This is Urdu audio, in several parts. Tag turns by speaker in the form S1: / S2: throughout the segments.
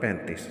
S1: 35।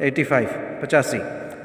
S1: 85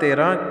S1: 13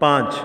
S1: 5।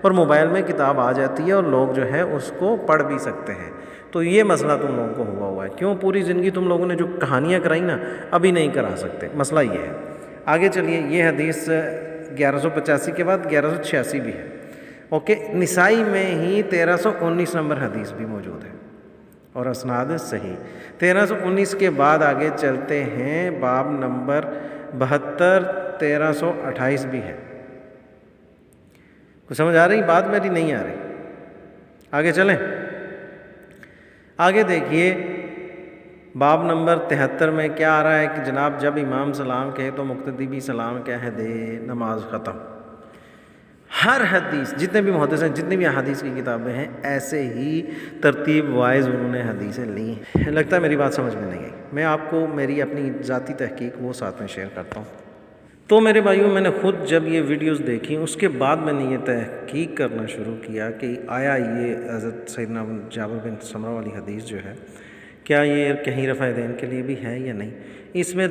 S1: اور موبائل میں کتاب آ جاتی ہے اور لوگ جو ہے اس کو پڑھ بھی سکتے ہیں۔ تو یہ مسئلہ تم لوگوں کو ہوا ہے، کیوں پوری زندگی تم لوگوں نے جو کہانیاں کرائی نا، ابھی نہیں کرا سکتے، مسئلہ یہ ہے۔ آگے چلیے، یہ حدیث 1185 کے بعد 1186 بھی ہے، اوکے۔ نسائی میں ہی 1319 نمبر حدیث بھی موجود ہے اور اسناد صحیح۔ 1319 کے بعد آگے چلتے ہیں، باب نمبر 72 1328 بھی ہے۔ کچھ سمجھ آ رہی بات میری؟ نہیں آ رہی؟ آگے چلیں، آگے دیکھیے باب نمبر 73 میں کیا آ رہا ہے کہ جناب جب امام سلام کہے تو مقتدی بھی سلام کہہ دے، نماز ختم۔ ہر حدیث، جتنے بھی محدث ہیں، جتنی بھی احادیث کی کتابیں ہیں، ایسے ہی ترتیب وائز انہوں نے حدیثیں لی ہیں۔ لگتا ہے میری بات سمجھ میں نہیں آئی، میں آپ کو میری اپنی ذاتی تحقیق وہ ساتھ میں شیئر کرتا ہوں۔ تو میرے بھائیوں، میں نے خود جب یہ ویڈیوز دیکھی، اس کے بعد میں نے یہ تحقیق کرنا شروع کیا کہ آیا یہ حضرت سیدنا جابر بن سمرہ والی حدیث جو ہے، کیا یہ کہیں رفع دین کے لیے بھی ہے یا نہیں۔ اس میں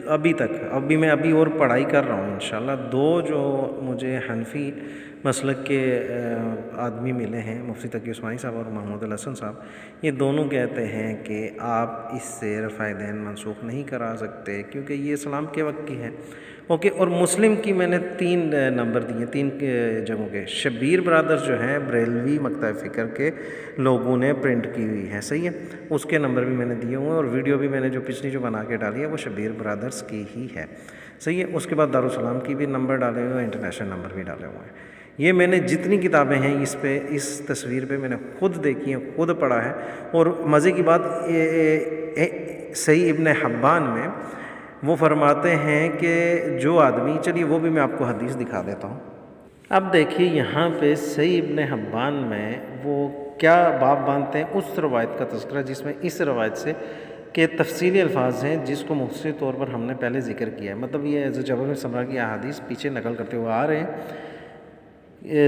S1: ابھی میں اور پڑھائی کر رہا ہوں انشاءاللہ۔ دو جو مجھے حنفی مسلک کے آدمی ملے ہیں، مفتی تقی عثمانی صاحب اور محمود الحسن صاحب، یہ دونوں کہتے ہیں کہ آپ اس سے رفع دین منسوخ نہیں کرا سکتے کیونکہ یہ اسلام کے وقت کی ہے، اوکے۔ اور مسلم کی میں نے 3 نمبر دیے، 3 جگہوں کے۔ شبیر برادرز جو ہیں بریلوی مکتب فکر کے لوگوں نے پرنٹ کی ہوئی ہے، صحیح ہے، اس کے نمبر بھی میں نے دیے ہوئے ہیں، اور ویڈیو بھی میں نے جو پچھلی جو بنا کے ڈالی ہے وہ شبیر برادرز کی ہی ہے، صحیح ہے۔ اس کے بعد دارالسلام کی بھی نمبر ڈالے ہوئے ہیں، انٹرنیشنل نمبر بھی ڈالے ہوئے ہیں۔ یہ میں نے جتنی کتابیں ہیں اس تصویر پہ میں نے خود دیکھی ہیں، خود پڑھا ہے۔ اور مزے کی بات، صحیح ابن حبان میں وہ فرماتے ہیں کہ جو آدمی، چلیے وہ بھی میں آپ کو حدیث دکھا دیتا ہوں۔ اب دیکھیے یہاں پہ صحیح ابن حبان میں وہ کیا باب باندھتے ہیں، اس روایت کا تذکرہ جس میں اس روایت سے کہ تفصیلی الفاظ ہیں جس کو مختصر طور پر ہم نے پہلے ذکر کیا ہے، مطلب یہ جابر بن سمرہ کی احادیث پیچھے نقل کرتے ہوئے آ رہے ہیں۔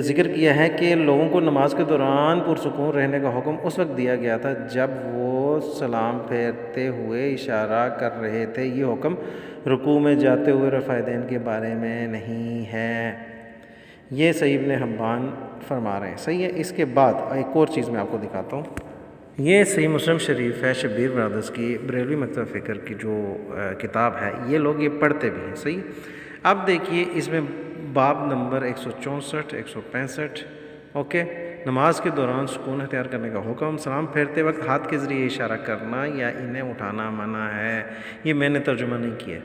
S1: ذکر کیا ہے کہ لوگوں کو نماز کے دوران پرسکون رہنے کا حکم اس وقت دیا گیا تھا جب وہ سلام پھیرتے ہوئے اشارہ کر رہے تھے، یہ حکم رکوع میں جاتے ہوئے رفع دین کے بارے میں نہیں ہے۔ یہ صحیح ابن حبان فرما رہے ہیں، صحیح ہے۔ اس کے بعد ایک اور چیز میں آپ کو دکھاتا ہوں، یہ صحیح مسلم شریف ہے، شبیر برادرز کی بریلوی مکتب فکر کی جو کتاب ہے، یہ لوگ یہ پڑھتے بھی ہیں، صحیح۔ اب دیکھیے اس میں باب نمبر 164 165، اوکے۔ نماز کے دوران سکون اختیار کرنے کا حکم، سلام پھیرتے وقت ہاتھ کے ذریعے اشارہ کرنا یا انہیں اٹھانا منع ہے۔ یہ میں نے ترجمہ نہیں کیا۔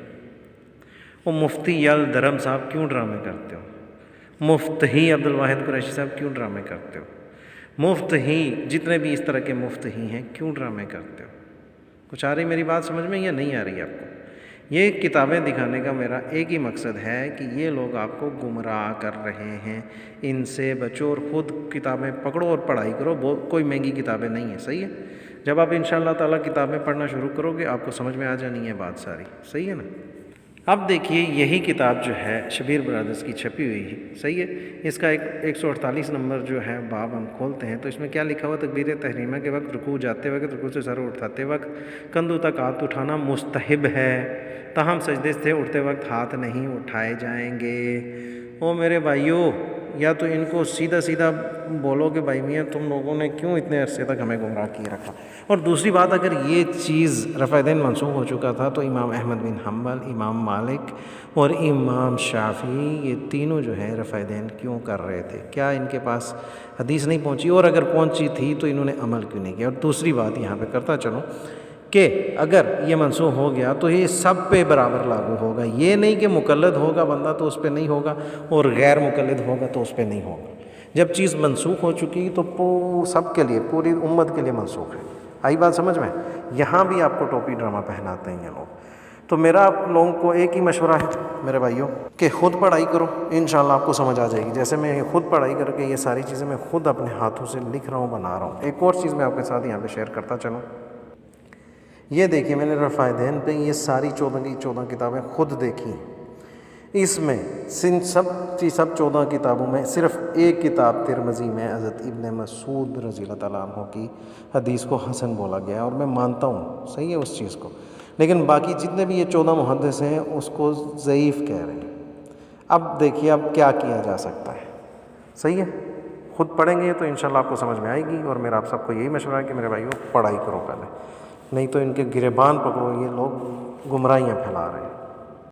S1: وہ مفتی یلدرم صاحب کیوں ڈرامے کرتے ہو؟ مفتی عبدالواحد قریشی صاحب کیوں ڈرامے کرتے ہو؟ مفتی جتنے بھی اس طرح کے مفتی ہیں کیوں ڈرامے کرتے ہو؟ کچھ آ رہی میری بات سمجھ میں یا نہیں آ رہی آپ کو؟ یہ کتابیں دکھانے کا میرا ایک ہی مقصد ہے کہ یہ لوگ آپ کو گمراہ کر رہے ہیں، ان سے بچو اور خود کتابیں پکڑو اور پڑھائی کرو۔ کوئی مہنگی کتابیں نہیں ہیں، صحیح ہے۔ جب آپ انشاءاللہ تعالیٰ کتابیں پڑھنا شروع کرو گے آپ کو سمجھ میں آ جانی ہے بات ساری، صحیح ہے نا۔ اب دیکھیے یہی کتاب جو ہے شبیر برادرز کی چھپی ہوئی ہے، صحیح ہے۔ اس کا 148 نمبر جو ہے باب ہم کھولتے ہیں تو اس میں کیا لکھا ہوا، تکبیر تحریمہ کے وقت، رکوع جاتے وقت، رکوع سے سر اٹھاتے وقت کندھوں تک ہاتھ اٹھانا مستحب ہے، تاہم سجدے سے اٹھتے وقت ہاتھ نہیں اٹھائے جائیں گے۔ او میرے بھائیوں، یا تو ان کو سیدھا سیدھا بولو کہ بھائی میاں تم لوگوں نے کیوں اتنے عرصے تک ہمیں گمراہ کیے رکھا۔ اور دوسری بات، اگر یہ چیز رفع دین منسوخ ہو چکا تھا تو امام احمد بن حنبل، امام مالک اور امام شافعی یہ تینوں جو ہے رفع دین کیوں کر رہے تھے؟ کیا ان کے پاس حدیث نہیں پہنچی؟ اور اگر پہنچی تھی تو انہوں نے عمل کیوں نہیں کیا؟ اور دوسری بات یہاں پہ کرتا چلوں کہ اگر یہ منسوخ ہو گیا تو یہ سب پہ برابر لاگو ہوگا، یہ نہیں کہ مقلد ہوگا بندہ تو اس پہ نہیں ہوگا اور غیر مقلد ہوگا تو اس پہ نہیں ہوگا۔ جب چیز منسوخ ہو چکی تو سب کے لیے، پوری امت کے لیے منسوخ ہے۔ آئی بات سمجھ میں؟ یہاں بھی آپ کو ٹوپی ڈرامہ پہناتے ہیں یہ لوگ۔ تو میرا آپ لوگوں کو ایک ہی مشورہ ہے میرے بھائیوں کہ خود پڑھائی کرو، انشاءاللہ آپ کو سمجھ آ جائے گی۔ جیسے میں خود پڑھائی کر کے یہ ساری چیزیں میں خود اپنے ہاتھوں سے لکھ رہا ہوں، بنا رہا ہوں۔ ایک اور چیز میں آپ کے ساتھ یہاں پہ شیئر کرتا چلوں، یہ دیکھیے میں نے رفع دین پہ یہ ساری 14 کی 14 کتابیں خود دیکھی، اس میں سب 14 کتابوں میں صرف ایک کتاب ترمذی میں حضرت ابن مسعود رضی اللہ تعالیٰ عنہ کی حدیث کو حسن بولا گیا ہے، اور میں مانتا ہوں صحیح ہے اس چیز کو، لیکن باقی جتنے بھی یہ 14 محدث ہیں اس کو ضعیف کہہ رہے ہیں۔ اب دیکھیے اب کیا کیا جا سکتا ہے، صحیح ہے، خود پڑھیں گے تو انشاءاللہ آپ کو سمجھ میں آئے گی، اور میرا آپ سب کو یہی مشورہ ہے کہ میرے بھائیوں پڑھائی کرو پہلے، نہیں تو ان کے گریبان پکڑو، یہ لوگ گمراہیاں پھیلا رہے ہیں۔